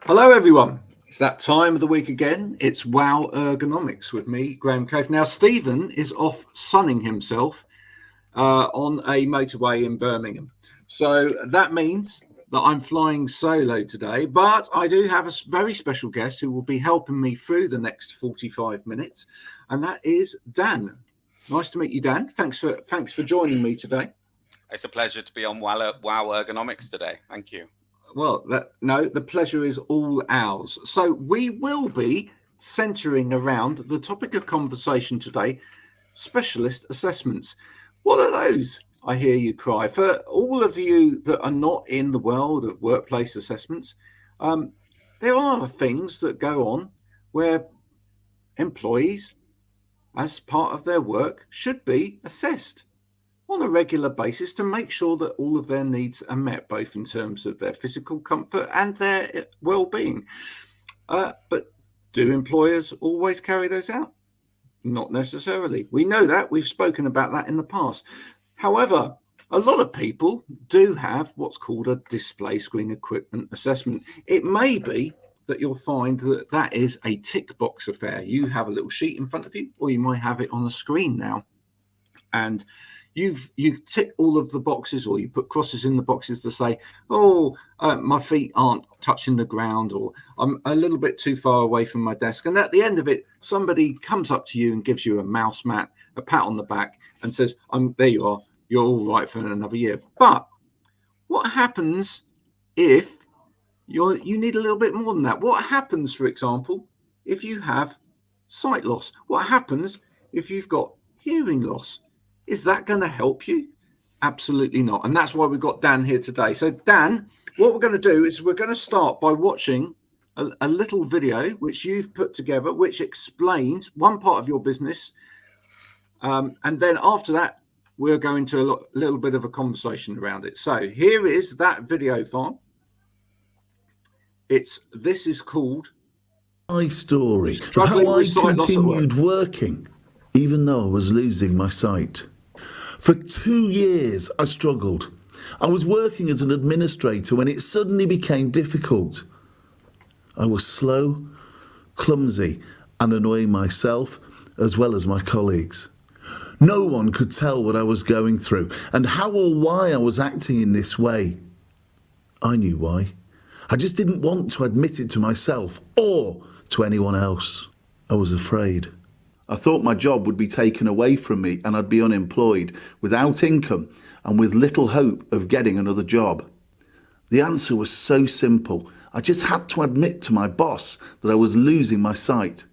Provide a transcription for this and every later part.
Hello everyone, it's that time of the week again. It's Wow Ergonomics with me, Graham Coath. Now Stephen is off sunning himself on a motorway in Birmingham. So that means that I'm flying solo today, but I do have a very special guest who will be helping me through the next 45 minutes, and that is Dan. Nice to meet you, Dan. Thanks for joining me today. It's a pleasure to be on Wow Ergonomics today. Thank you. Well, the pleasure is all ours. So we will be centering around the topic of conversation today, specialist assessments. What are those? I hear you cry. For all of you that are not in the world of workplace assessments, there are things that go on where employees, as part of their work, should be assessed on a regular basis to make sure that all of their needs are met, both in terms of their physical comfort and their well-being. But do employers always carry those out? Not necessarily. We know that. We've spoken about that in the past. However, a lot of people do have what's called a display screen equipment assessment. It may be that you'll find that that is a tick box affair. You have a little sheet in front of you, or you might have it on a screen now. And you tick all of the boxes, or you put crosses in the boxes to say, my feet aren't touching the ground, or I'm a little bit too far away from my desk. And at the end of it, somebody comes up to you and gives you a mouse mat, a pat on the back, and says, there you are, you're all right for another year. But what happens if you need a little bit more than that? What happens, for example, if you have sight loss? What happens if you've got hearing loss? Is that going to help you? Absolutely not. And that's why we've got Dan here today. So Dan, what we're going to do is we're going to start by watching a little video which you've put together, which explains one part of your business. And then after that, we're going to a little bit of a conversation around it. So here is that video file. This is called My Story of how I continued working, even though I was losing my sight. For 2 years, I struggled. I was working as an administrator when it suddenly became difficult. I was slow, clumsy, and annoying myself as well as my colleagues. No one could tell what I was going through and how or why I was acting in this way. I knew why. I just didn't want to admit it to myself or to anyone else. I was afraid. I thought my job would be taken away from me and I'd be unemployed, without income and with little hope of getting another job. The answer was so simple. I just had to admit to my boss that I was losing my sight.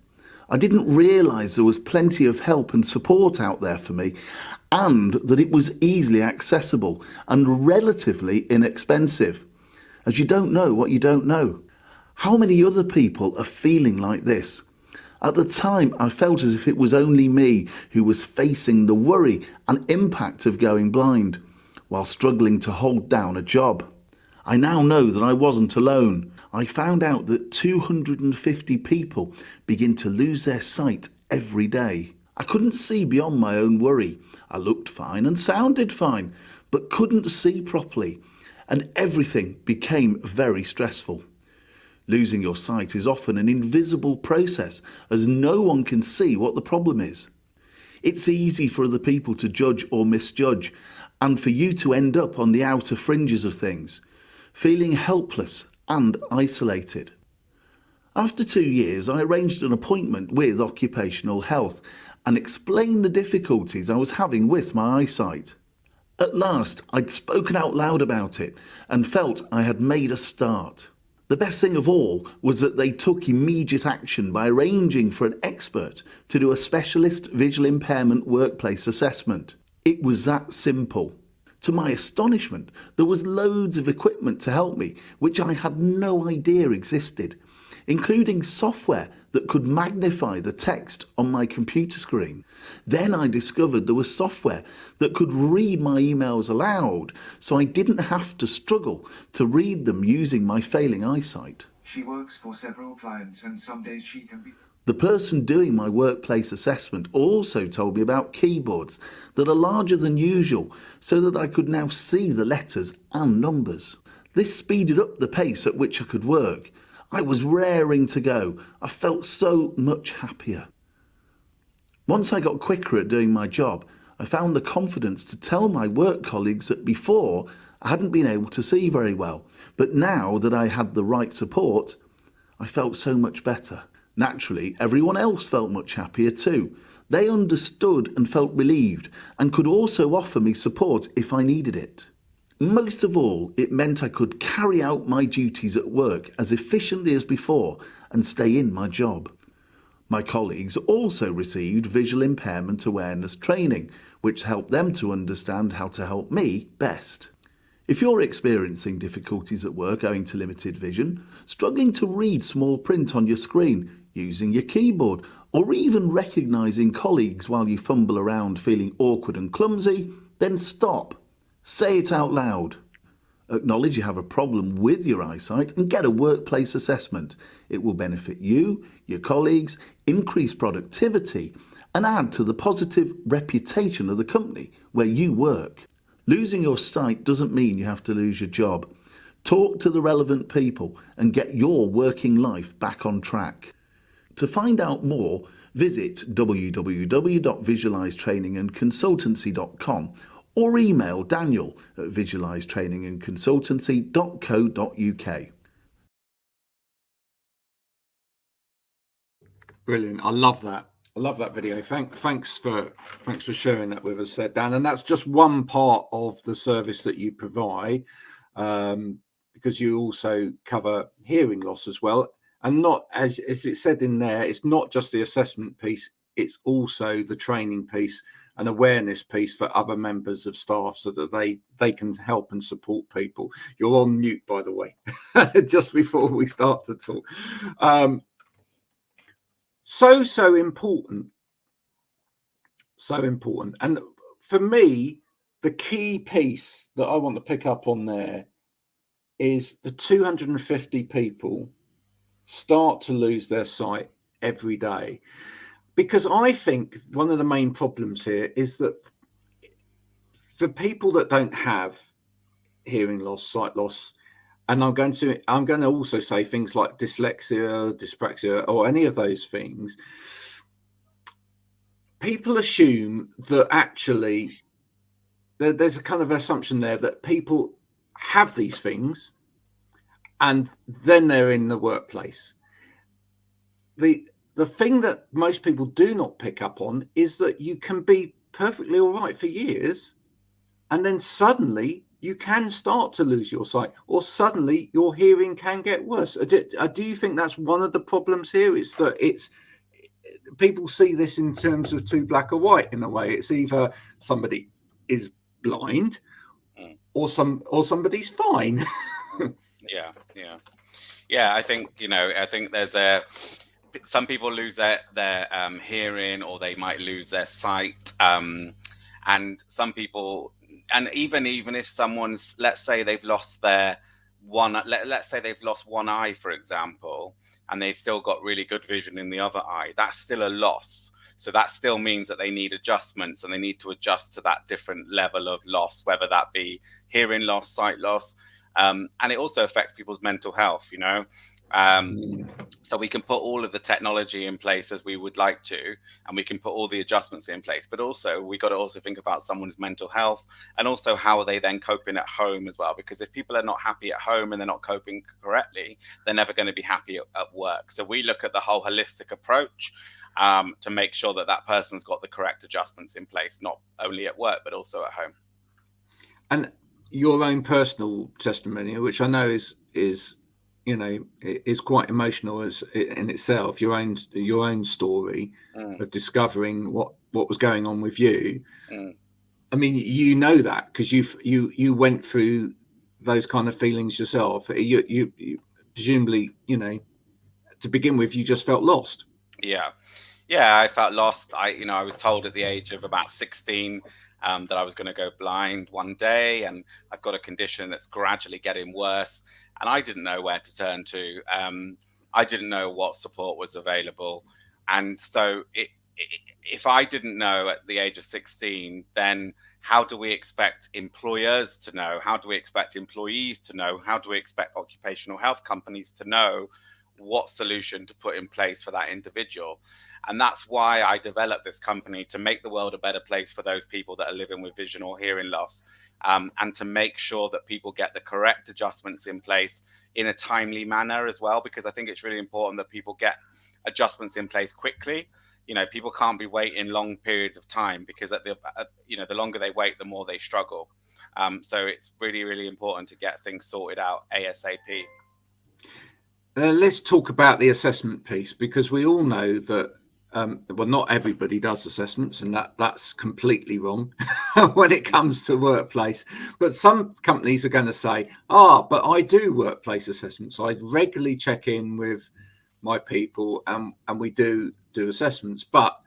I didn't realise there was plenty of help and support out there for me, and that it was easily accessible and relatively inexpensive. As you don't know what you don't know. How many other people are feeling like this? At the time, I felt as if it was only me who was facing the worry and impact of going blind, while struggling to hold down a job. I now know that I wasn't alone. I found out that 250 people begin to lose their sight every day. I couldn't see beyond my own worry. I looked fine and sounded fine, but couldn't see properly, and everything became very stressful. Losing your sight is often an invisible process, as no one can see what the problem is. It's easy for other people to judge or misjudge, and for you to end up on the outer fringes of things, feeling helpless and isolated. After 2 years, I arranged an appointment with occupational health and explained the difficulties I was having with my eyesight. At last, I'd spoken out loud about it and felt I had made a start. The best thing of all was that they took immediate action by arranging for an expert to do a specialist visual impairment workplace assessment. It was that simple. To my astonishment, there was loads of equipment to help me, which I had no idea existed, including software that could magnify the text on my computer screen. Then I discovered there was software that could read my emails aloud, so I didn't have to struggle to read them using my failing eyesight. She works for several clients and some days she can be... The person doing my workplace assessment also told me about keyboards that are larger than usual so that I could now see the letters and numbers. This speeded up the pace at which I could work. I was raring to go. I felt so much happier. Once I got quicker at doing my job, I found the confidence to tell my work colleagues that before I hadn't been able to see very well, but now that I had the right support, I felt so much better. Naturally, everyone else felt much happier too. They understood and felt relieved and could also offer me support if I needed it. Most of all, it meant I could carry out my duties at work as efficiently as before and stay in my job. My colleagues also received visual impairment awareness training, which helped them to understand how to help me best. If you're experiencing difficulties at work owing to limited vision, struggling to read small print on your screen, using your keyboard, or even recognising colleagues while you fumble around feeling awkward and clumsy, then stop. Say it out loud. Acknowledge you have a problem with your eyesight and get a workplace assessment. It will benefit you, your colleagues, increase productivity, and add to the positive reputation of the company where you work. Losing your sight doesn't mean you have to lose your job. Talk to the relevant people and get your working life back on track. To find out more, visit www.visualizetrainingandconsultancy.com or email Daniel at visualizetrainingandconsultancy.co.uk. Brilliant. I love that. I love that video. Thanks for sharing that with us there, Dan. And that's just one part of the service that you provide, because you also cover hearing loss as well. And not, as it said in there, it's not just the assessment piece, it's also the training piece and awareness piece for other members of staff so that they can help and support people. You're on mute, by the way, just before we start to talk. So important. So important. And for me, the key piece that I want to pick up on there is the 250 people start to lose their sight every day. Because I think one of the main problems here is that for people that don't have hearing loss, sight loss, and I'm going to also say things like dyslexia, dyspraxia, or any of those things, people assume that actually there's a kind of assumption there that people have these things and then they're in the workplace. The thing that most people do not pick up on is that you can be perfectly all right for years and then suddenly you can start to lose your sight, or suddenly your hearing can get worse. Do you think that's one of the problems here? It's that people see this in terms of too black or white in a way. It's either somebody is blind or somebody's fine. Yeah. I think there's some people lose their hearing, or they might lose their sight, and some people, and even if someone's, let's say they've lost their one, let's say they've lost one eye, for example, and they've still got really good vision in the other eye, that's still a loss. So that still means that they need adjustments, and they need to adjust to that different level of loss, whether that be hearing loss, sight loss, and it also affects people's mental health, so we can put all of the technology in place as we would like to, and we can put all the adjustments in place, but also we got to also think about someone's mental health, and also how are they then coping at home as well, because if people are not happy at home and they're not coping correctly, they're never going to be happy at work. So we look at the whole holistic approach to make sure that person's got the correct adjustments in place, not only at work but also at home. And your own personal testimony, which I know is quite emotional in itself, your own story of discovering what was going on with you. I mean, that because you went through those kind of feelings yourself. You presumably, to begin with, you just felt lost. Yeah, I felt lost. I was told at the age of about 16 that I was going to go blind one day, and I've got a condition that's gradually getting worse, and I didn't know where to turn to. I didn't know what support was available, and so if I didn't know at the age of 16, then how do we expect employers to know? How do we expect employees to know? How do we expect occupational health companies to know what solution to put in place for that individual. And that's why I developed this company, to make the world a better place for those people that are living with vision or hearing loss, and to make sure that people get the correct adjustments in place in a timely manner as well, because I think it's really important that people get adjustments in place quickly. You know, people can't be waiting long periods of time, because the longer they wait, the more they struggle. So it's really, really important to get things sorted out ASAP. Let's talk about the assessment piece, because we all know that well, not everybody does assessments, and that's completely wrong when it comes to workplace. But some companies are going to say, but I do workplace assessments. I regularly check in with my people, and we do assessments. But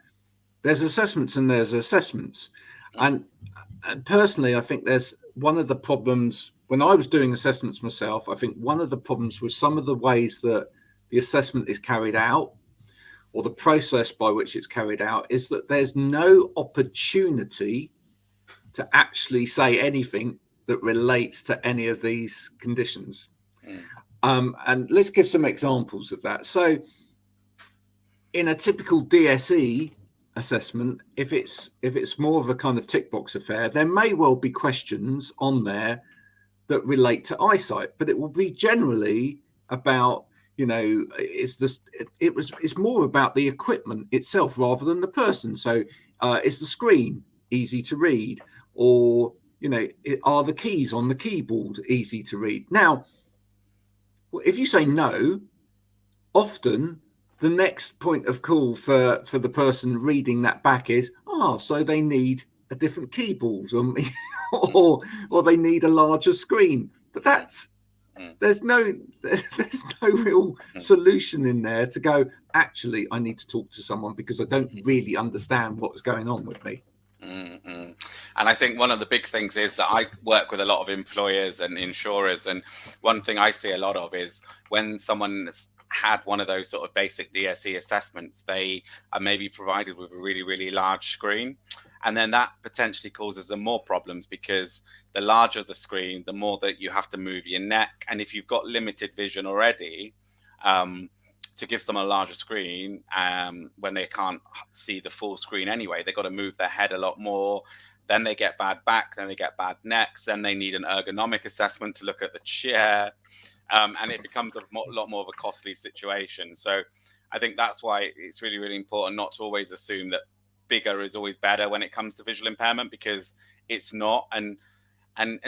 there's assessments and there's assessments. And personally, I think there's one of the problems when I was doing assessments myself. I think one of the problems with some of the ways that the assessment is carried out, or the process by which it's carried out, is that there's no opportunity to actually say anything that relates to any of these conditions. And let's give some examples of that. So in a typical DSE assessment, if it's more of a kind of tick box affair, there may well be questions on there that relate to eyesight, but it will be generally about, it's more about the equipment itself rather than the person. So is the screen easy to read, or are the keys on the keyboard easy to read? Now, if you say no, often the next point of call for the person reading that back is, so they need a different keyboard, or they need a larger screen. But there's no real solution in there to go, actually, I need to talk to someone because I don't really understand what's going on with me. And I think one of the big things is that I work with a lot of employers and insurers, and one thing I see a lot of is when someone's had one of those sort of basic DSE assessments, they are maybe provided with a really, really large screen. And then that potentially causes them more problems, because the larger the screen, the more that you have to move your neck. And if you've got limited vision already, to give someone a larger screen, when they can't see the full screen anyway, they've got to move their head a lot more. Then they get bad back, then they get bad necks, then they need an ergonomic assessment to look at the chair. And it becomes a lot more of a costly situation. So I think that's why it's really, really important not to always assume that bigger is always better when it comes to visual impairment, because it's not. And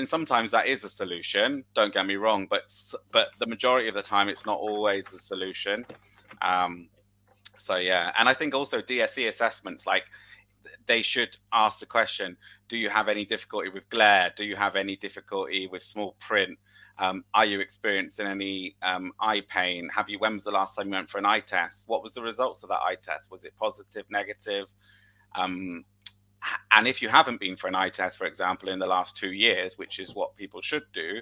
sometimes that is a solution, don't get me wrong, but the majority of the time it's not always a solution. So yeah, and I think also DSE assessments, like, they should ask the question, do you have any difficulty with glare? Do you have any difficulty with small print? Are you experiencing any eye pain? When was the last time you went for an eye test? What was the results of that eye test? Was it positive, negative? And if you haven't been for an eye test, for example, in the last 2 years, which is what people should do,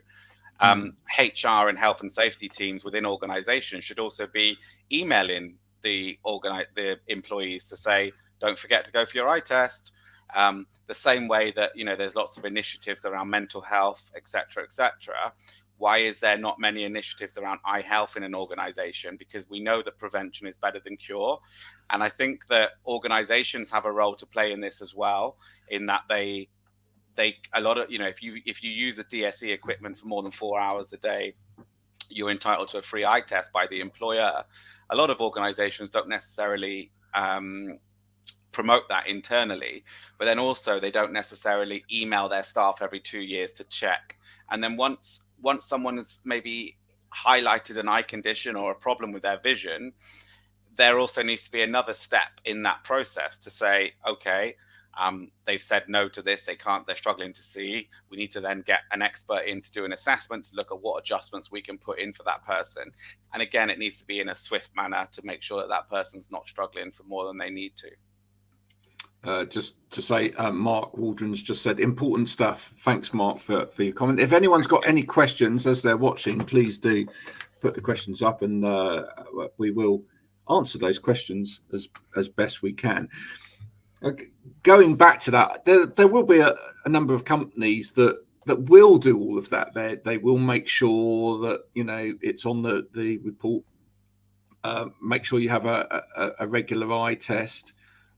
HR and health and safety teams within organizations should also be emailing the employees to say, don't forget to go for your eye test. The same way that, there's lots of initiatives around mental health, etc., etc. Why is there not many initiatives around eye health in an organization? Because we know that prevention is better than cure. And I think that organizations have a role to play in this as well, in that if you use the DSE equipment for more than 4 hours a day, you're entitled to a free eye test by the employer. A lot of organizations don't necessarily promote that internally, but then also they don't necessarily email their staff every 2 years to check. And then once someone has maybe highlighted an eye condition or a problem with their vision, there also needs to be another step in that process to say, okay, they've said no to this, they're struggling to see. We need to then get an expert in to do an assessment to look at what adjustments we can put in for that person. And again, it needs to be in a swift manner to make sure that that person's not struggling for more than they need to. Just to say, Mark Waldron's just said important stuff. Thanks, Mark, for your comment. If anyone's got any questions as they're watching, please do put the questions up, and we will answer those questions as best we can. Going back to that, there will be a number of companies that will do all of that. They will make sure that it's on the report Make sure you have a regular eye test.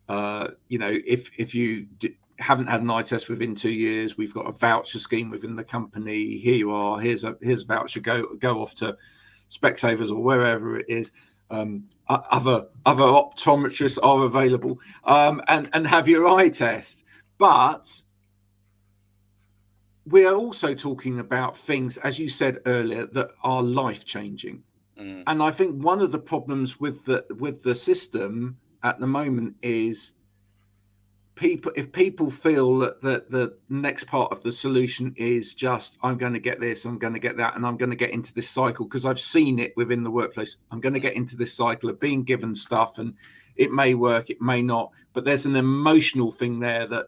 If you haven't had an eye test within 2 years, we've got a voucher scheme within the company. Here you are. Here's a voucher. Go off to Specsavers or wherever it is. Other optometrists are available, and have your eye test. But we are also talking about things, as you said earlier, that are life-changing. And I think one of the problems with the system at the moment is if people feel that the next part of the solution is just, I'm going to get this, I'm going to get that, and I'm going to get into this cycle because I've seen it within the workplace. I'm going to get into this cycle of being given stuff, and it may work, it may not, but there's an emotional thing there that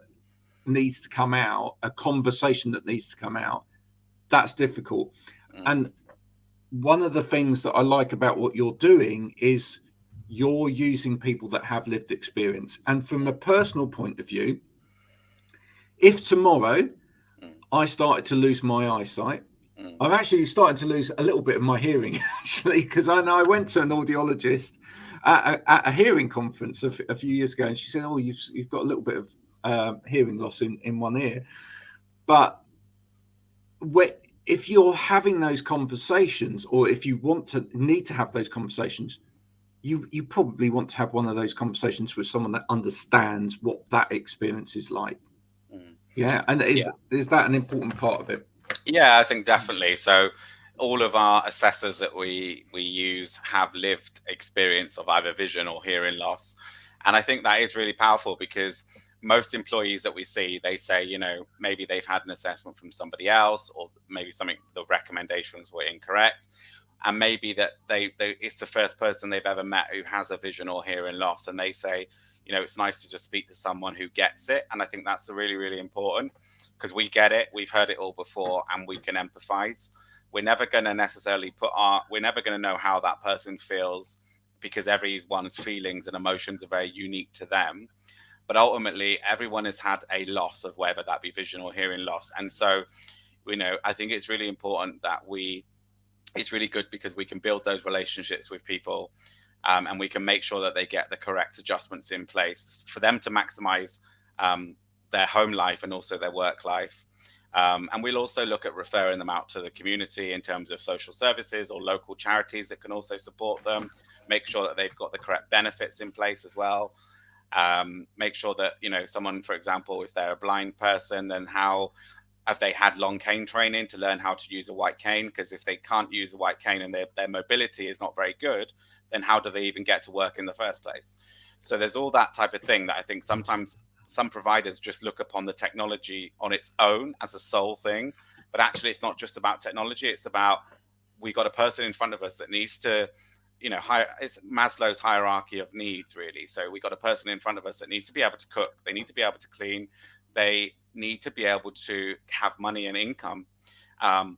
needs to come out, a conversation that needs to come out. That's difficult. And one of the things that I like about what you're doing is you're using people that have lived experience. And from a personal point of view, if tomorrow I started to lose my eyesight, I'm actually starting to lose a little bit of my hearing, actually, because I know I went to an audiologist at a hearing conference a few years ago, and she said, "Oh, you've got a little bit of hearing loss in one ear." But if you're having those conversations, or if you need to have those conversations, you probably want to have one of those conversations with someone that understands what that experience is like. Yeah. And is that an important part of it? Yeah, I think definitely. So all of our assessors that we use have lived experience of either vision or hearing loss. And I think that is really powerful because most employees that we see, they say, maybe they've had an assessment from somebody else, or maybe the recommendations were incorrect. And maybe that it's the first person they've ever met who has a vision or hearing loss. And they say, it's nice to just speak to someone who gets it. And I think that's really, really important because we get it. We've heard it all before and we can empathize. We're never going to necessarily we're never going to know how that person feels because everyone's feelings and emotions are very unique to them. But ultimately, everyone has had a loss of whether that be vision or hearing loss. And so, I think it's really important that it's really good because we can build those relationships with people and we can make sure that they get the correct adjustments in place for them to maximize their home life and also their work life. And we'll also look at referring them out to the community in terms of social services or local charities that can also support them, make sure that they've got the correct benefits in place as well. Make sure that, someone, for example, if they're a blind person, then how have they had long cane training to learn how to use a white cane? Because if they can't use a white cane and their mobility is not very good, then how do they even get to work in the first place? So there's all that type of thing that I think sometimes some providers just look upon the technology on its own as a sole thing. But actually, it's not just about technology. It's about we got a person in front of us that needs to, it's Maslow's hierarchy of needs, really. So we got a person in front of us that needs to be able to cook. They need to be able to clean. They need to be able to have money and income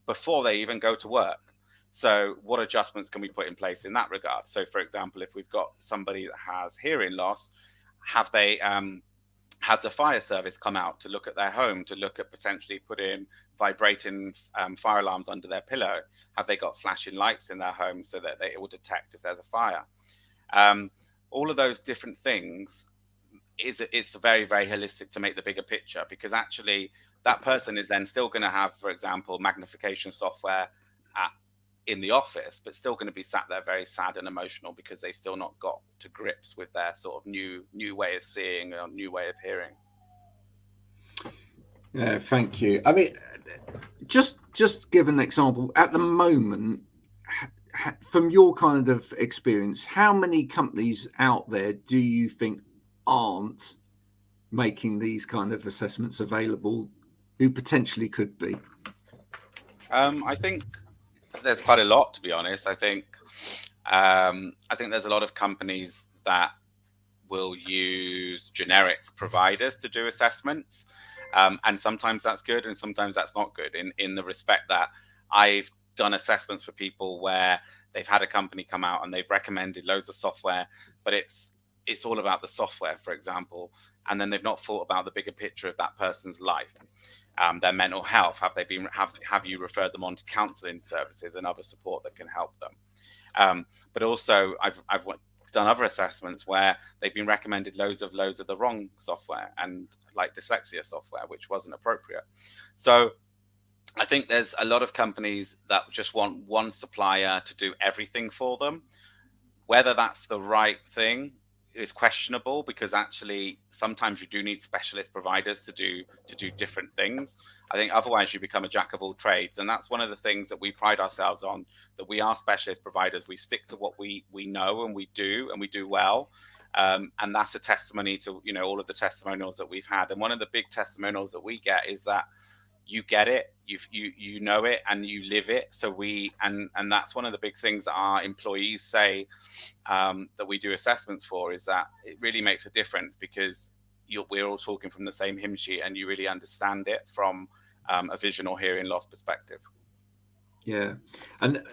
before they even go to work. So what adjustments can we put in place in that regard? So, for example, if we've got somebody that has hearing loss, have they had the fire service come out to look at their home, to look at potentially putting vibrating fire alarms under their pillow? Have they got flashing lights in their home so that it will detect if there's a fire? All of those different things it's very, very holistic to make the bigger picture, because actually that person is then still going to have, for example, magnification software in the office, but still going to be sat there very sad and emotional because they've still not got to grips with their sort of new way of seeing or new way of hearing. Yeah, thank you. I mean, just give an example. At the moment, from your kind of experience, how many companies out there do you think aren't making these kind of assessments available who potentially could be? I think there's quite a lot, to be honest. I think there's a lot of companies that will use generic providers to do assessments. And sometimes that's good and sometimes that's not good, in the respect that I've done assessments for people where they've had a company come out and they've recommended loads of software, but it's all about the software, for example, and then they've not thought about the bigger picture of that person's life, their mental health. Have you referred them on to counselling services and other support that can help them? But also I've done other assessments where they've been recommended loads of the wrong software, and like dyslexia software, which wasn't appropriate. So I think there's a lot of companies that just want one supplier to do everything for them. Whether that's the right thing is questionable, because actually sometimes you do need specialist providers to do different things. I think otherwise you become a jack of all trades, and that's one of the things that we pride ourselves on, that we are specialist providers. We stick to what we know and we do well. And that's a testimony to, you know, all of the testimonials that we've had. And one of the big testimonials that we get is that you get it, you know it, and you live it. So and that's one of the big things that our employees say, that we do assessments for, is that it really makes a difference, because we're all talking from the same hymn sheet, and you really understand it from a vision or hearing loss perspective. Yeah, and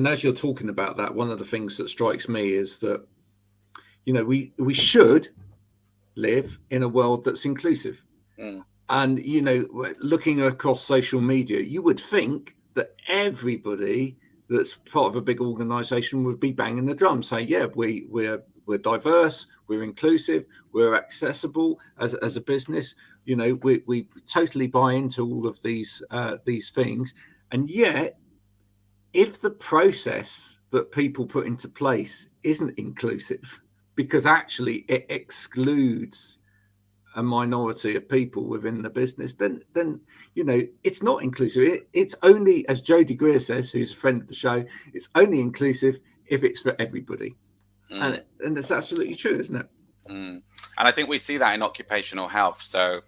as you're talking about that, one of the things that strikes me is that, you know, we should live in a world that's inclusive. And, you know, looking across social media, you would think that everybody that's part of a big organization would be banging the drum, saying, yeah, we're diverse, we're inclusive, we're accessible as a business. You know, we totally buy into all of these things. And yet, if the process that people put into place isn't inclusive, because actually it excludes a minority of people within the business, then you know, it's not inclusive. It's only, as Jodie Greer says, who's a friend of the show, it's only inclusive if it's for everybody. And that's absolutely true, isn't it? And I think we see that in occupational health. So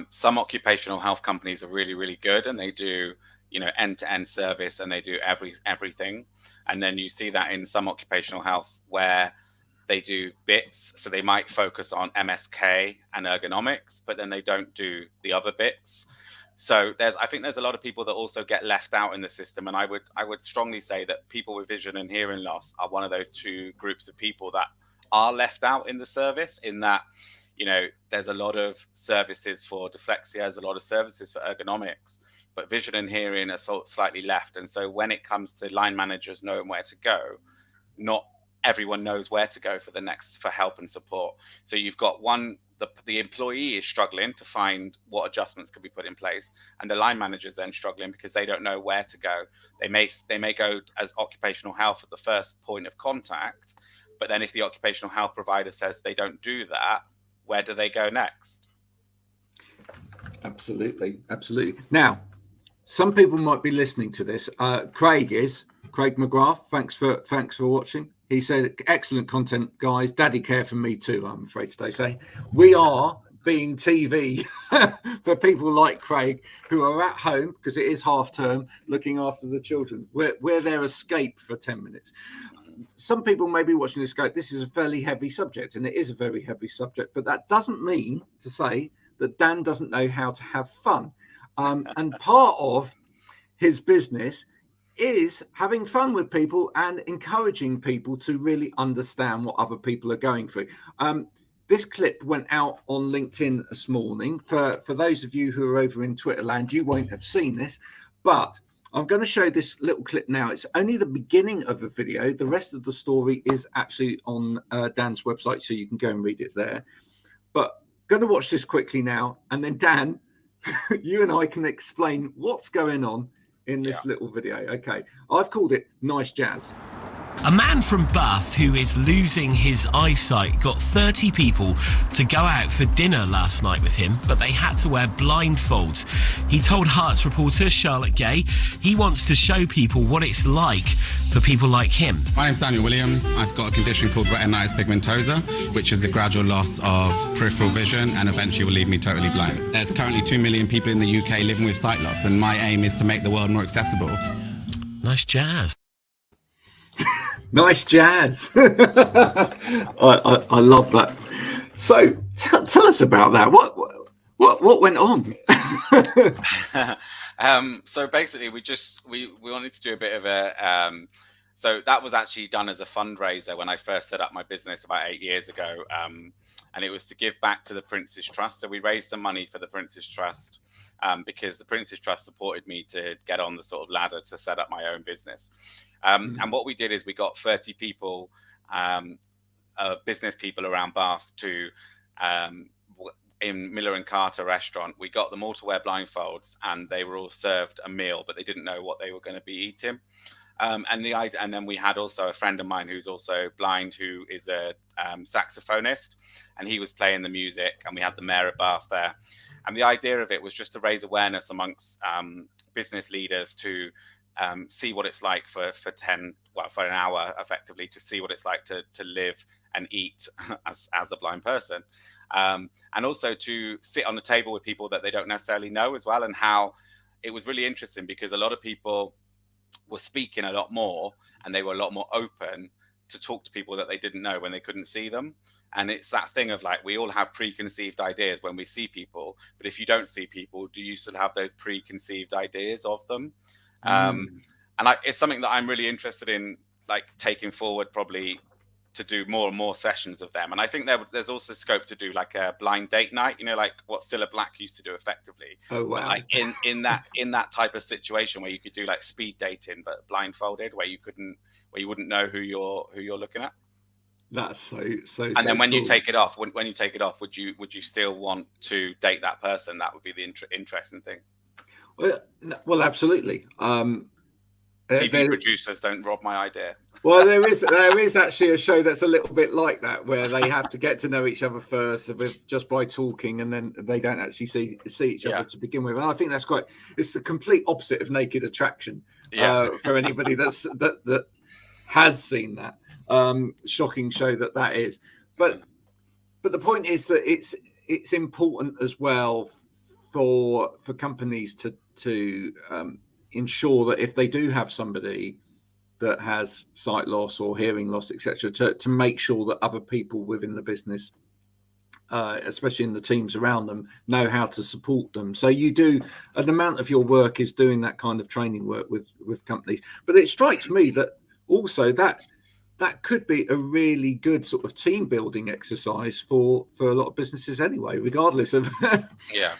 some occupational health companies are really, really good, and they do, you know, end-to-end service, and they do everything. And then you see that in some occupational health where they do bits. So they might focus on MSK and ergonomics, but then they don't do the other bits. So I think there's a lot of people that also get left out in the system. And I would strongly say that people with vision and hearing loss are one of those two groups of people that are left out in the service, in that, you know, there's a lot of services for dyslexia, there's a lot of services for ergonomics, but vision and hearing are slightly left. And so when it comes to line managers knowing where to go, not everyone knows where to go for help and support. So you've got the employee is struggling to find what adjustments could be put in place, and the line manager's then struggling because they don't know where to go. They may go as occupational health at the first point of contact, but then if the occupational health provider says they don't do that, where do they go next? Absolutely. Now, some people might be listening to this. Craig McGrath, thanks for watching. He said, excellent content, guys. Daddy care for me too, I'm afraid to say. We are being TV for people like Craig, who are at home, because it is half term, looking after the children. We're their escape for 10 minutes. Some people may be watching this go, this is a fairly heavy subject, and it is a very heavy subject, but that doesn't mean to say that Dan doesn't know how to have fun. And part of his business is having fun with people and encouraging people to really understand what other people are going through. This clip went out on LinkedIn this morning. For those of you who are over in Twitter land, you won't have seen this, but I'm going to show this little clip now. It's only the beginning of a video. The rest of the story is actually on Dan's website, so you can go and read it there. But going to watch this quickly now, and then Dan, you and I can explain what's going on in this little video. Okay, I've called it Nice Jazz. A man from Bath who is losing his eyesight got 30 people to go out for dinner last night with him, but they had to wear blindfolds. He told Hearts reporter Charlotte Gay he wants to show people what it's like for people like him. My name's Daniel Williams. I've got a condition called retinitis pigmentosa, which is the gradual loss of peripheral vision and eventually will leave me totally blind. There's currently 2 million people in the UK living with sight loss, and my aim is to make the world more accessible. Nice jazz. Nice jazz. I love that. So tell us about that. What went on? So basically, we wanted to do a bit of a So that was actually done as a fundraiser when I first set up my business about 8 years ago. And it was to give back to the Prince's Trust. So we raised some money for the Prince's Trust because the Prince's Trust supported me to get on the sort of ladder to set up my own business. And what we did is we got 30 people, business people around Bath to, in Miller and Carter restaurant, we got them all to wear blindfolds, and they were all served a meal, but they didn't know what they were going to be eating. And then we had also a friend of mine who's also blind, who is a saxophonist, and he was playing the music, and we had the mayor of Bath there. And the idea of it was just to raise awareness amongst business leaders to see what it's like for an hour, effectively, to see what it's like to live and eat as a blind person. And also to sit on the table with people that they don't necessarily know as well. And how it was really interesting, because a lot of people were speaking a lot more, and they were a lot more open to talk to people that they didn't know when they couldn't see them. And it's that thing of like, we all have preconceived ideas when we see people, but if you don't see people, do you still have those preconceived ideas of them? It's something that I'm really interested in, like, taking forward, probably to do more and more sessions of them. And I think there's also scope to do like a blind date night, like what Cilla Black used to do effectively. Oh wow. Like in that type of situation where you could do like speed dating but blindfolded, where you wouldn't know who you're looking at. That's so and then when cool. you take it off, when you take it off, would you still want to date that person? That would be the interesting thing. Well, absolutely. TV producers, don't rob my idea. Well, there is actually a show that's a little bit like that, where they have to get to know each other first just by talking, and then they don't actually see each other to begin with. And I think that's quite. It's the complete opposite of Naked Attraction. For anybody that has seen that shocking show that is. But the point is that it's important as well for companies to ensure that if they do have somebody that has sight loss or hearing loss, etc., to make sure that other people within the business, especially in the teams around them, know how to support them. So you do an amount of your work is doing that kind of training work with companies. But it strikes me that also that could be a really good sort of team building exercise for a lot of businesses anyway, regardless of yeah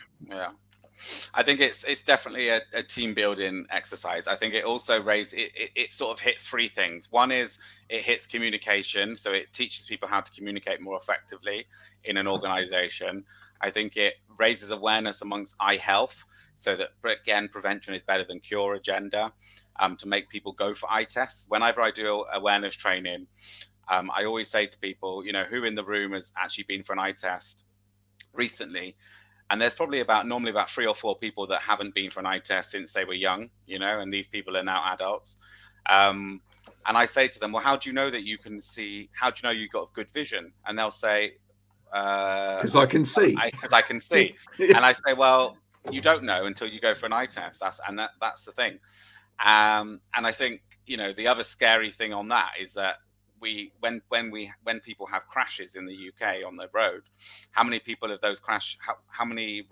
I think it's definitely a team building exercise. I think it also it sort of hits three things. One is it hits communication, so it teaches people how to communicate more effectively in an organization. I think it raises awareness amongst eye health, so that, again, prevention is better than cure agenda, to make people go for eye tests. Whenever I do awareness training, I always say to people, who in the room has actually been for an eye test recently? And there's probably normally about 3 or 4 people that haven't been for an eye test since they were young, and these people are now adults. And I say to them, well, how do you know that you can see? How do you know you've got good vision? And they'll say, because I can see. Because I can see. And I say, well, you don't know until you go for an eye test. That's the thing. And I think, the other scary thing on that is that when people have crashes in the UK on the road, how many people of those how many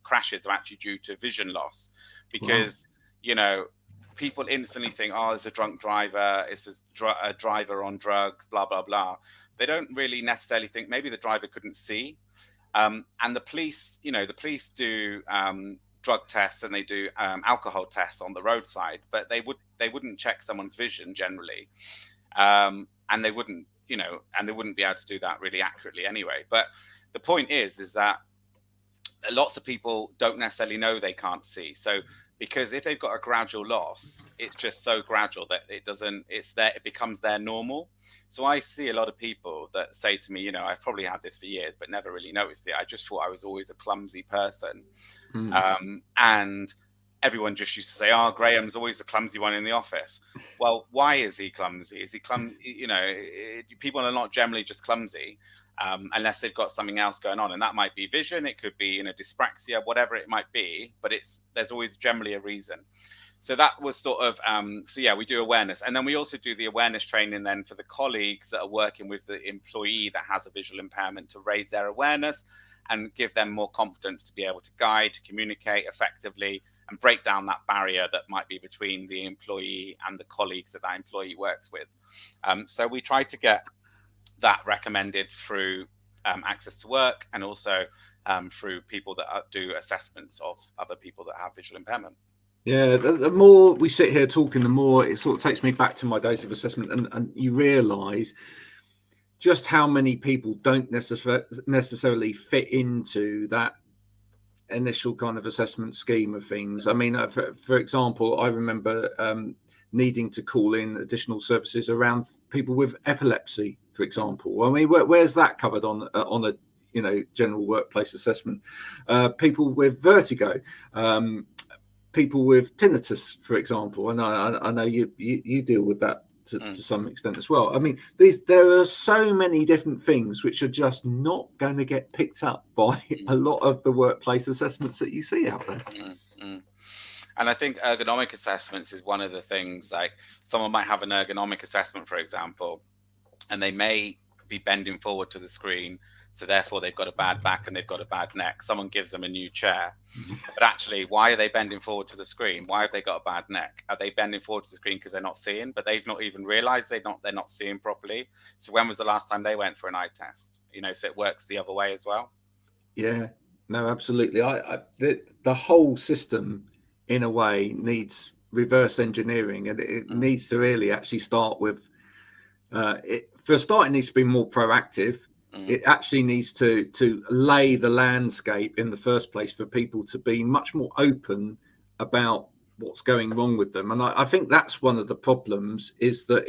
crashes are actually due to vision loss? Because people instantly think, oh, it's a drunk driver, it's a driver on drugs, blah blah blah. They don't really necessarily think maybe the driver couldn't see. And the police do drug tests, and they do alcohol tests on the roadside, but they wouldn't check someone's vision generally. And they wouldn't be able to do that really accurately anyway. But the point is that lots of people don't necessarily know they can't see. So because if they've got a gradual loss, it's just so gradual that it becomes their normal. So I see a lot of people that say to me, I've probably had this for years, but never really noticed it. I just thought I was always a clumsy person. And everyone just used to say, oh, Graham's always the clumsy one in the office. Well, why is he clumsy? Is he clumsy? People are not generally just clumsy unless they've got something else going on. And that might be vision. It could be, dyspraxia, whatever it might be. But there's always generally a reason. So that was sort of, we do awareness. And then we also do the awareness training then for the colleagues that are working with the employee that has a visual impairment, to raise their awareness and give them more confidence to be able to guide, to communicate effectively, and break down that barrier that might be between the employee and the colleagues that employee works with. So we try to get that recommended through Access to Work, and also through people that do assessments of other people that have visual impairment. Yeah, the more we sit here talking, the more it sort of takes me back to my days of assessment, and you realise just how many people don't necessarily fit into that initial kind of assessment scheme of things. I mean, for example, I remember needing to call in additional services around people with epilepsy, for example. I mean, where's that covered on a general workplace assessment? People with vertigo, people with tinnitus, for example, and I know you deal with that to some extent as well. I mean, there are so many different things which are just not going to get picked up by a lot of the workplace assessments that you see out there. And I think ergonomic assessments is one of the things, like someone might have an ergonomic assessment, for example, and they may be bending forward to the screen, so therefore they've got a bad back and they've got a bad neck. Someone gives them a new chair, but actually, why are they bending forward to the screen? Why have they got a bad neck? Are they bending forward to the screen because they're not seeing, but they've not even realized they're not seeing properly? So when was the last time they went for an eye test? So it works the other way as well. Yeah, no, absolutely. The whole system, in a way, needs reverse engineering, and it needs to really actually start with. For a start, it needs to be more proactive. It actually needs to lay the landscape in the first place for people to be much more open about what's going wrong with them. And I think that's one of the problems, is that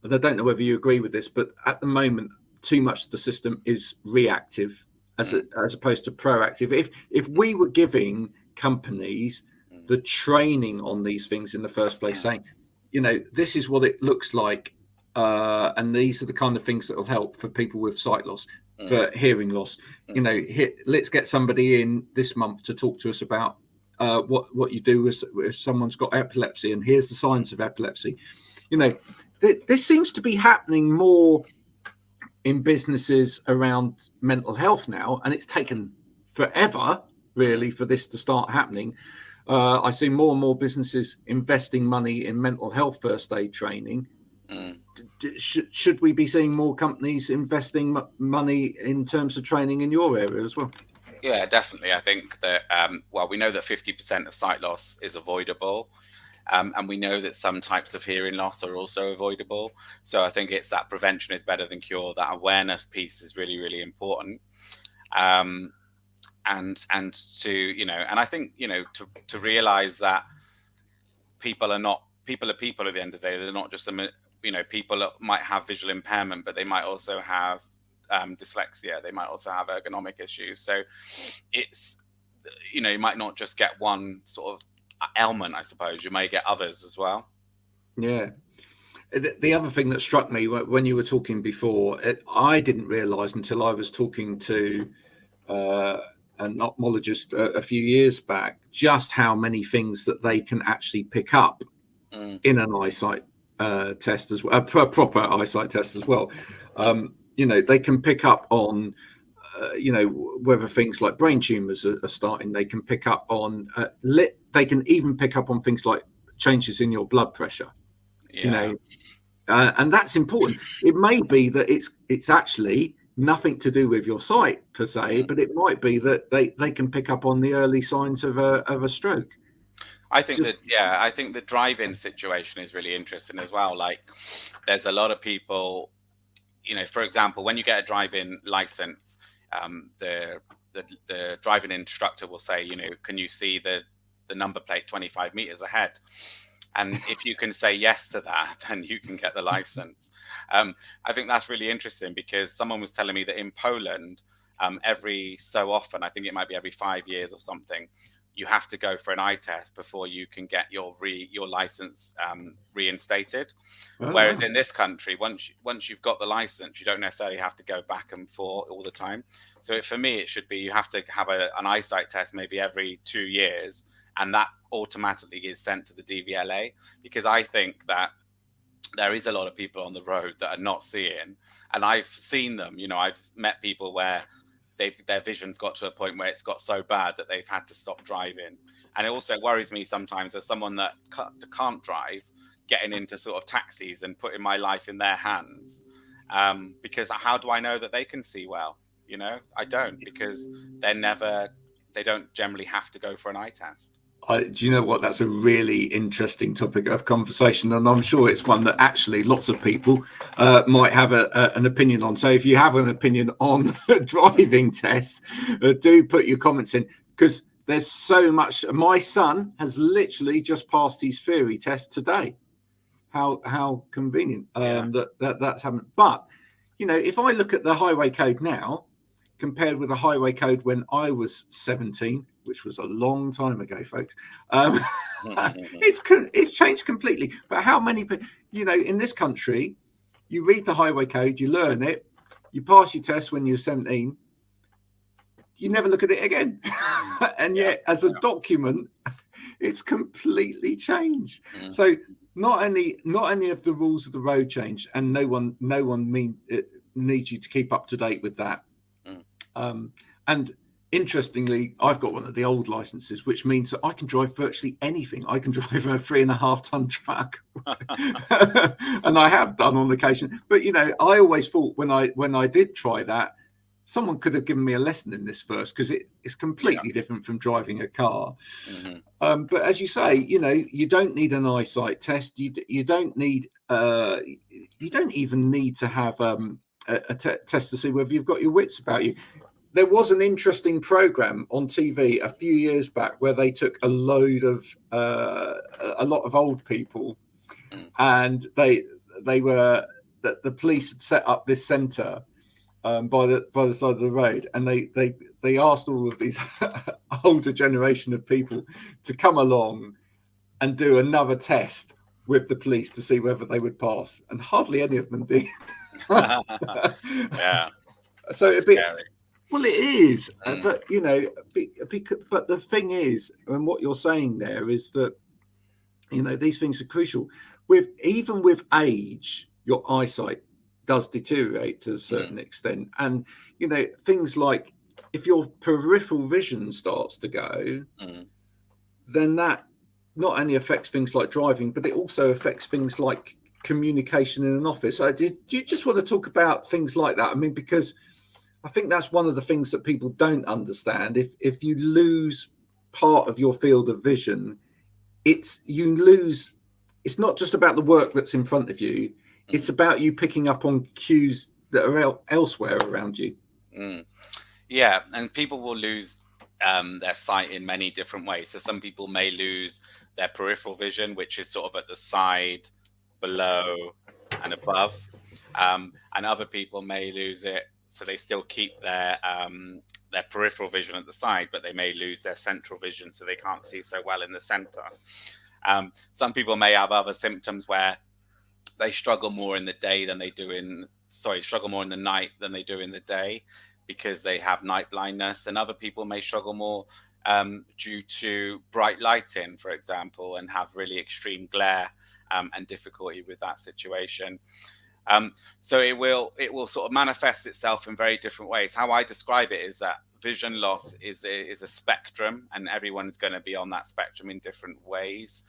and I don't know whether you agree with this, but at the moment, too much of the system is reactive as opposed to proactive. If we were giving companies the training on these things in the first place, saying, this is what it looks like, and these are the kind of things that will help for people with sight loss, for hearing loss. Let's get somebody in this month to talk to us about what you do if someone's got epilepsy, and here's the signs of epilepsy. This seems to be happening more in businesses around mental health now, and it's taken forever, really, for this to start happening. I see more and more businesses investing money in mental health first aid training. Should we be seeing more companies investing money in terms of training in your area as well? Yeah, definitely. I think that, we know that 50% of sight loss is avoidable. And we know that some types of hearing loss are also avoidable. So I think it's that prevention is better than cure. That awareness piece is really, really important. And to, and I think, to realize that people are people at the end of the day. They're not just, people that might have visual impairment, but they might also have dyslexia. They might also have ergonomic issues. So it's, you might not just get one sort of ailment, I suppose. You may get others as well. Yeah. The other thing that struck me when you were talking before, I didn't realize until I was talking to an ophthalmologist a few years back, just how many things that they can actually pick up in an eyesight test as well, a proper eyesight test as well. They can pick up on whether things like brain tumors are starting. They can pick up on they can even pick up on things like changes in your blood pressure. And that's important. It may be that it's actually nothing to do with your sight per se, but it might be that they can pick up on the early signs of a stroke. I think I think the drive-in situation is really interesting as well. Like, there's a lot of people, for example, when you get a drive-in license, the driving instructor will say, can you see the number plate 25 meters ahead? And if you can say yes to that, then you can get the license. I think that's really interesting, because someone was telling me that in Poland, every so often, I think it might be every 5 years or something, you have to go for an eye test before you can get your license reinstated. Whereas in this country, once you've got the license, you don't necessarily have to go back and forth all the time. So for me, it should be you have to have an eyesight test maybe every 2 years, and that automatically is sent to the DVLA, because I think that there is a lot of people on the road that are not seeing, and I've seen them. I've met people where their vision's got to a point where it's got so bad that they've had to stop driving. And it also worries me sometimes as someone that can't drive, getting into sort of taxis and putting my life in their hands, because how do I know that they can see well? You know, I don't, because they don't generally have to go for an eye test. Do you know what? That's a really interesting topic of conversation, and I'm sure it's one that actually lots of people might have an opinion on. So if you have an opinion on driving tests, do put your comments in, because there's so much. My son has literally just passed his theory test today. How convenient that's happened. But you know, if I look at the highway code now compared with the highway code when I was 17, which was a long time ago, folks, it's changed completely. But how many, you know, in this country, you read the highway code, you learn it, you pass your test when you're 17, you never look at it again. And yet, as a document, it's completely changed. So not any of the rules of the road change, and no one needs you to keep up to date with that. And interestingly, I've got one of the old licenses, which means that I can drive virtually anything. I can drive a 3.5-ton truck, and I have done on occasion. But you know, I always thought when I did try that, someone could have given me a lesson in this first, because it's completely different from driving a car. But as you say, you know, you don't need an eyesight test. You don't need you don't even need to have a test to see whether you've got your wits about you. There was an interesting program on TV a few years back where they took a lot of old people, and the police had set up this centre by the side of the road, and they asked all of these older generation of people to come along and do another test with the police to see whether they would pass, and hardly any of them did. Yeah. So That's it'd be scary. Well, it is, but you know, but the thing is, and what you're saying there is that, you know, these things are crucial. Even with age, your eyesight does deteriorate to a certain extent, and you know, things like if your peripheral vision starts to go, then that not only affects things like driving, but it also affects things like communication in an office. So do you just want to talk about things like that? I mean, because I think that's one of the things that people don't understand. If you lose part of your field of vision, it's not just about the work that's in front of you. It's about you picking up on cues that are elsewhere around you. Yeah, and people will lose their sight in many different ways. So some people may lose their peripheral vision, which is sort of at the side, below, and above. And other people may lose it, so they still keep their peripheral vision at the side, but they may lose their central vision, so they can't see so well in the center. Some people may have other symptoms where they struggle more in the day than they do struggle more in the night than they do in the day, because they have night blindness. And other people may struggle more due to bright lighting, for example, and have really extreme glare and difficulty with that situation. So it will sort of manifest itself in very different ways. How I describe it is that vision loss is a spectrum, and everyone's going to be on that spectrum in different ways.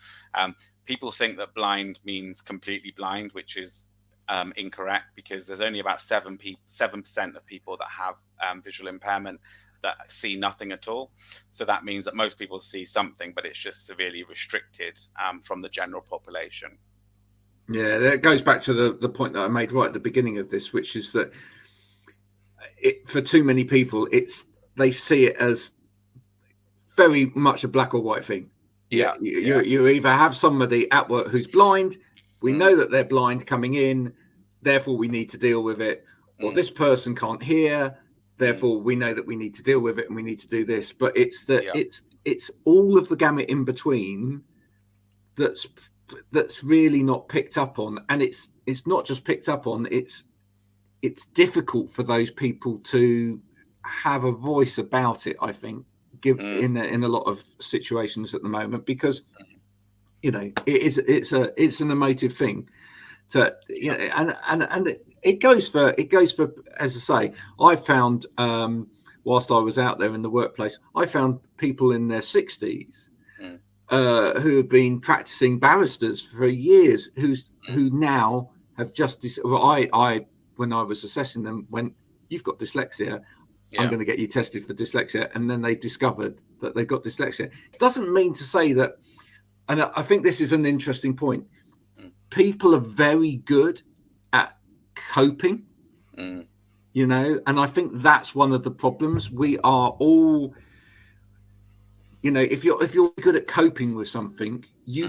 People think that blind means completely blind, which is incorrect, because there's only about 7% of people that have visual impairment that see nothing at all. So that means that most people see something, but it's just severely restricted from the general population. Yeah, that goes back to the point that I made right at the beginning of this, which is that for too many people, they see it as very much a black or white thing. You either have somebody at work who's blind, we know that they're blind coming in, therefore we need to deal with it, or this person can't hear, therefore we know that we need to deal with it and we need to do this. But it's all of the gamut in between that's really not picked up on, and it's not just picked up on, it's difficult for those people to have a voice about it, I think, in a lot of situations at the moment, because you know it's an emotive thing to, you know, and it goes for, as I say, I found whilst I was out there in the workplace, I found people in their 60s who have been practicing barristers for years, who now have just I when I was assessing them, went, you've got dyslexia. I'm going to get you tested for dyslexia. And then they discovered that they got dyslexia. It doesn't mean to say that, and I think this is an interesting point. People are very good at coping, you know, and I think that's one of the problems. We are all, you know, if you're good at coping with something, you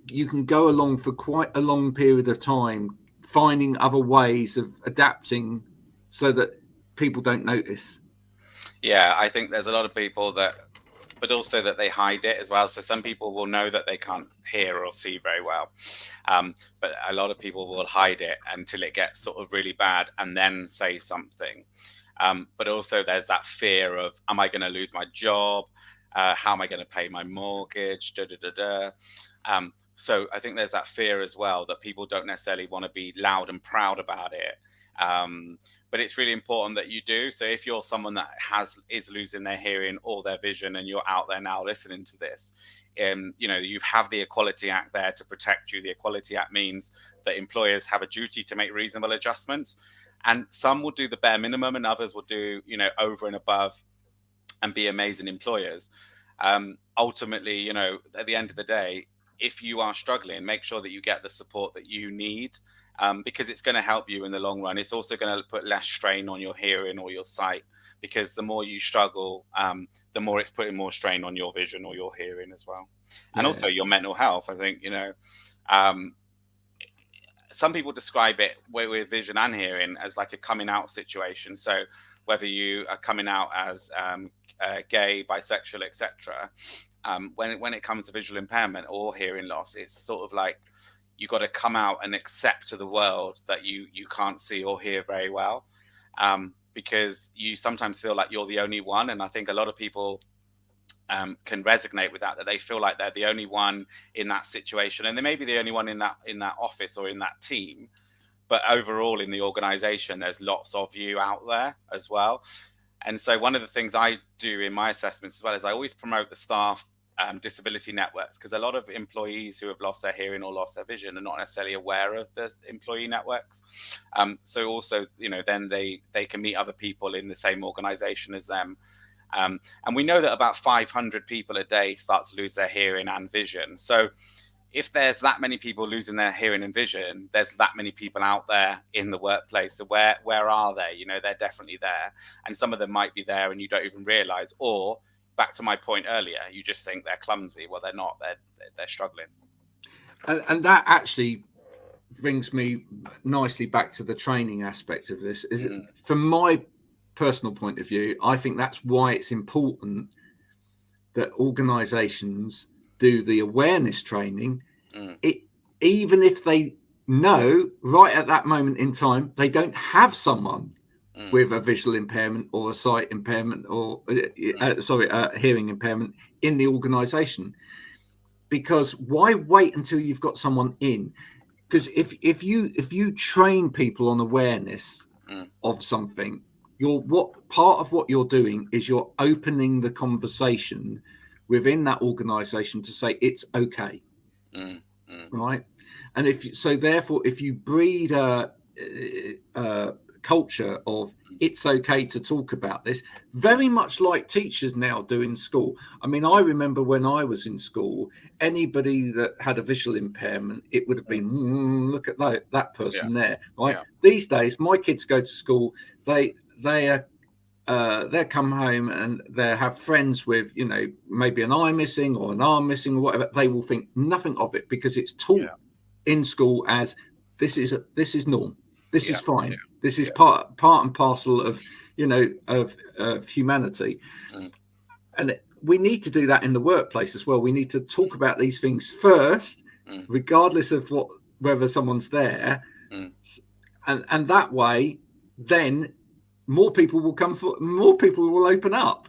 you can go along for quite a long period of time, finding other ways of adapting so that people don't notice. Yeah, I think there's a lot of people that, but also that they hide it as well. So some people will know that they can't hear or see very well, but a lot of people will hide it until it gets sort of really bad and then say something. But also there's that fear of, am I going to lose my job? How am I going to pay my mortgage? So I think there's that fear as well, that people don't necessarily want to be loud and proud about it. But it's really important that you do. So if you're someone that is losing their hearing or their vision, and you're out there now listening to this, you know, you have the Equality Act there to protect you. The Equality Act means that employers have a duty to make reasonable adjustments, and some will do the bare minimum and others will do, you know, over and above and be amazing employers. Ultimately, you know, at the end of the day, if you are struggling, make sure that you get the support that you need. Because it's going to help you in the long run. It's also going to put less strain on your hearing or your sight, because the more you struggle, the more it's putting more strain on your vision or your hearing as well. And also your mental health. I think, you know, some people describe it with vision and hearing as like a coming out situation. So whether you are coming out as gay, bisexual, etc., when it comes to visual impairment or hearing loss, it's sort of like, you got to come out and accept to the world that you can't see or hear very well, because you sometimes feel like you're the only one. And I think a lot of people can resonate with that they feel like they're the only one in that situation, and they may be the only one in that office or in that team, but overall in the organization there's lots of you out there as well. And so one of the things I do in my assessments as well is I always promote the staff disability networks, because a lot of employees who have lost their hearing or lost their vision are not necessarily aware of the employee networks. So also, you know, then they can meet other people in the same organization as them. And we know that about 500 people a day start to lose their hearing and vision. So if there's that many people losing their hearing and vision, there's that many people out there in the workplace. So where are they? You know, they're definitely there. And some of them might be there and you don't even realize, or back to my point earlier, you just think they're clumsy. Well, they're not. They're struggling. And that actually brings me nicely back to the training aspect of this. From my personal point of view, I think that's why it's important that organisations do the awareness training. Even if they know right at that moment in time they don't have someone with a visual impairment or a sight impairment or hearing impairment in the organization. Because why wait until you've got someone in? Because if you train people on awareness of something, part of what you're doing is you're opening the conversation within that organization to say it's okay, right? And if you breed a culture of it's okay to talk about this, very much like teachers now do in school. I mean, I remember when I was in school, anybody that had a visual impairment, it would have been look at that person there, right? These days my kids go to school, they come home and they have friends with, you know, maybe an eye missing or an arm missing or whatever. They will think nothing of it because it's taught in school as this is norm. This is fine. This is part and parcel of, you know, of humanity. And we need to do that in the workplace as well. We need to talk about these things first, regardless of whether someone's there. And that way, then more people will more people will open up.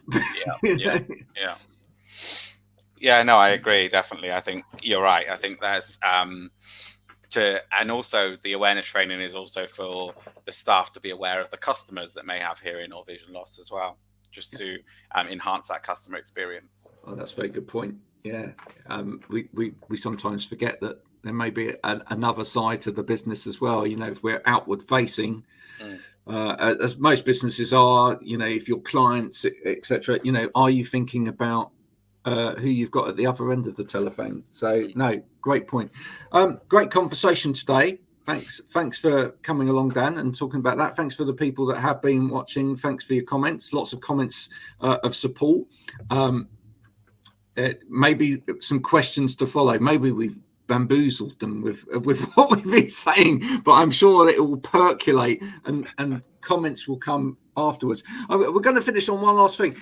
No, I agree. Definitely. I think you're right. I think there's and also the awareness training is also for the staff to be aware of the customers that may have hearing or vision loss as well. just to enhance that customer experience. Oh, that's a very good point. Yeah, we sometimes forget that there may be another side to the business as well. You know, if we're outward facing, as most businesses are, you know, if your clients, etc., you know, are you thinking about who you've got at the other end of the telephone? So no, great point. Great conversation today. Thanks for coming along, Dan, and talking about that. Thanks for the people that have been watching. Thanks for your comments. Lots of comments of support. Maybe some questions to follow. Maybe we've bamboozled them with what we've been saying, but I'm sure that it will percolate and comments will come afterwards. We're going to finish on one last thing.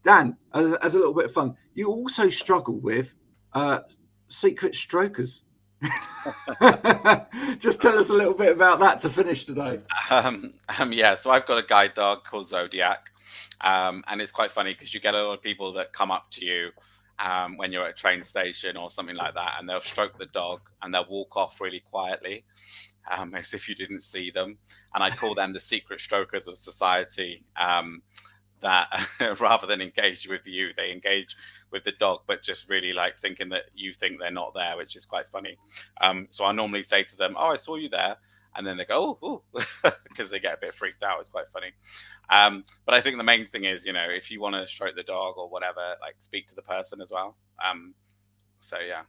Dan, as a little bit of fun, you also struggle with secret strokers. Just tell us a little bit about that to finish today. Yeah, so I've got a guide dog called Zodiac, and it's quite funny because you get a lot of people that come up to you when you're at a train station or something like that, and they'll stroke the dog and they'll walk off really quietly, as if you didn't see them. And I call them the secret strokers of society. That rather than engage with you, they engage with the dog, but just really like thinking that you think they're not there, which is quite funny. So I normally say to them, "Oh, I saw you there," and then they go, "Oh," because they get a bit freaked out. It's quite funny. But I think the main thing is, you know, if you want to stroke the dog or whatever, like speak to the person as well. So yeah.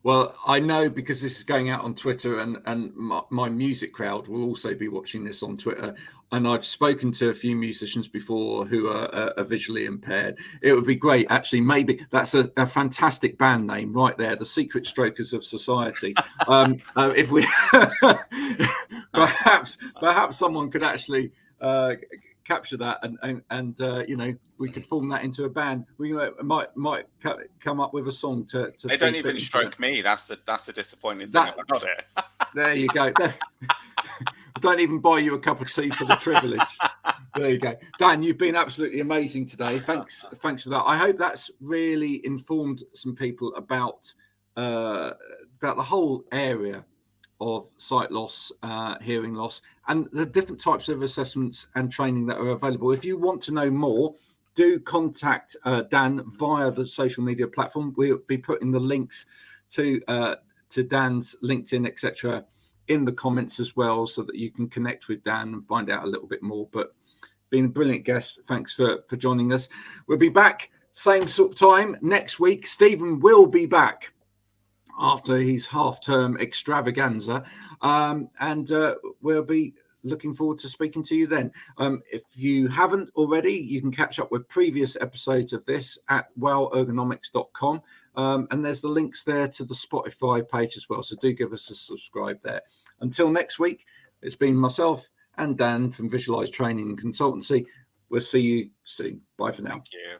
Well, I know because this is going out on Twitter, and my music crowd will also be watching this on Twitter. And I've spoken to a few musicians before who are visually impaired. It would be great, actually. Maybe that's a fantastic band name right there, the Secret Strokers of Society. If we perhaps someone could actually capture that and you know, we could form that into a band. We might come up with a song to they don't even stroke me. That's the disappointing thing about it. There you go. Don't even buy you a cup of tea for the privilege. There you go. Dan, you've been absolutely amazing today. Thanks for that. I hope that's really informed some people about the whole area of sight loss, hearing loss, and the different types of assessments and training that are available. If you want to know more, do contact Dan via the social media platform. We'll be putting the links to Dan's LinkedIn, etc., in the comments as well, so that you can connect with Dan and find out a little bit more. But been a brilliant guest. Thanks for joining us. We'll be back same sort of time next week. Stephen will be back after his half-term extravaganza, and we'll be looking forward to speaking to you then. If you haven't already, you can catch up with previous episodes of this at wellergonomics.com, and there's the links there to the Spotify page as well, so do give us a subscribe there. Until next week, it's been myself and Dan from Visualize Training and Consultancy. We'll see you soon. Bye for now. Thank you.